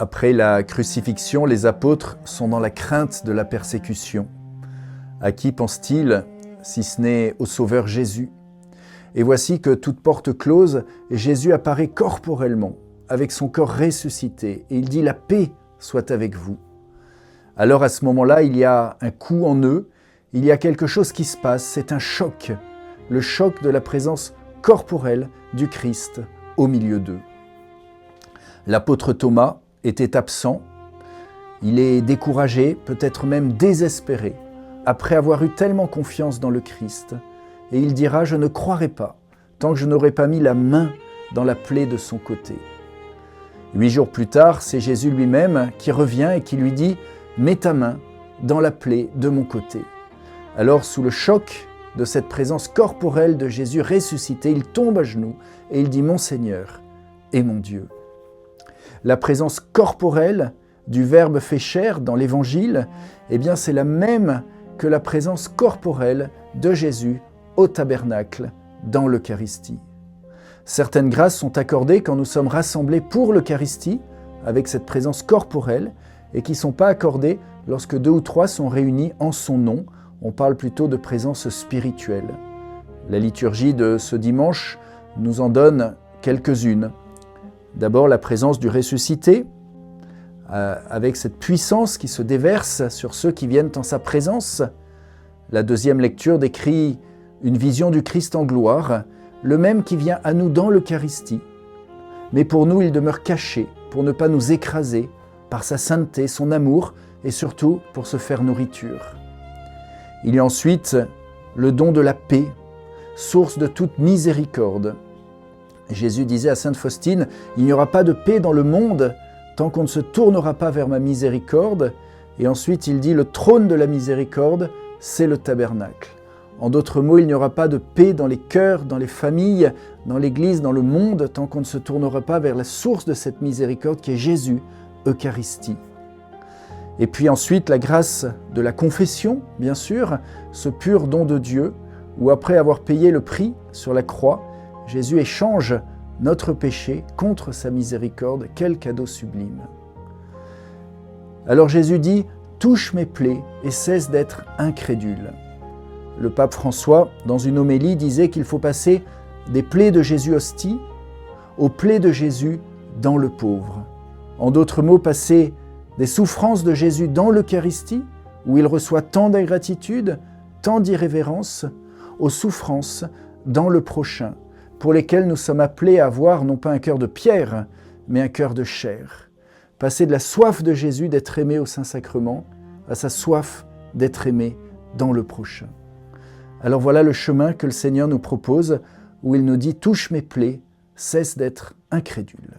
Après la crucifixion, les apôtres sont dans la crainte de la persécution. À qui pense-t-il, si ce n'est au Sauveur Jésus? Et voici que toute porte close, Jésus apparaît corporellement, avec son corps ressuscité, et il dit « La paix soit avec vous ». Alors à ce moment-là, il y a un coup en eux, il y a quelque chose qui se passe, c'est un choc, le choc de la présence corporelle du Christ au milieu d'eux. L'apôtre Thomas était absent, il est découragé, peut-être même désespéré, après avoir eu tellement confiance dans le Christ, et il dira « Je ne croirai pas, tant que je n'aurai pas mis la main dans la plaie de son côté ». 8 jours plus tard, c'est Jésus lui-même qui revient et qui lui dit « Mets ta main dans la plaie de mon côté ». Alors, sous le choc de cette présence corporelle de Jésus ressuscité, il tombe à genoux et il dit « Mon Seigneur et mon Dieu ». La présence corporelle du Verbe fait chair dans l'Évangile, eh bien c'est la même que la présence corporelle de Jésus au tabernacle, dans l'Eucharistie. Certaines grâces sont accordées quand nous sommes rassemblés pour l'Eucharistie, avec cette présence corporelle, et qui ne sont pas accordées lorsque 2 ou 3 sont réunis en son nom. On parle plutôt de présence spirituelle. La liturgie de ce dimanche nous en donne quelques-unes. D'abord la présence du ressuscité, avec cette puissance qui se déverse sur ceux qui viennent en sa présence. La deuxième lecture décrit une vision du Christ en gloire, le même qui vient à nous dans l'Eucharistie. Mais pour nous, il demeure caché, pour ne pas nous écraser par sa sainteté, son amour, et surtout pour se faire nourriture. Il y a ensuite le don de la paix, source de toute miséricorde. Jésus disait à sainte Faustine, « Il n'y aura pas de paix dans le monde tant qu'on ne se tournera pas vers ma miséricorde. » Et ensuite il dit, « Le trône de la miséricorde, c'est le tabernacle. » En d'autres mots, il n'y aura pas de paix dans les cœurs, dans les familles, dans l'Église, dans le monde, tant qu'on ne se tournera pas vers la source de cette miséricorde qui est Jésus, Eucharistie. Et puis ensuite, la grâce de la confession, bien sûr, ce pur don de Dieu, où après avoir payé le prix sur la croix, Jésus échange notre péché contre sa miséricorde. Quel cadeau sublime! Alors Jésus dit « Touche mes plaies et cesse d'être incrédule ». Le pape François, dans une homélie, disait qu'il faut passer des plaies de Jésus hostie aux plaies de Jésus dans le pauvre. En d'autres mots, passer des souffrances de Jésus dans l'Eucharistie, où il reçoit tant d'ingratitude, tant d'irrévérence, aux souffrances dans le prochain, pour lesquelles nous sommes appelés à avoir non pas un cœur de pierre, mais un cœur de chair. Passer de la soif de Jésus d'être aimé au Saint-Sacrement à sa soif d'être aimé dans le prochain. Alors voilà le chemin que le Seigneur nous propose, où il nous dit « Touche mes plaies, cesse d'être incrédule ».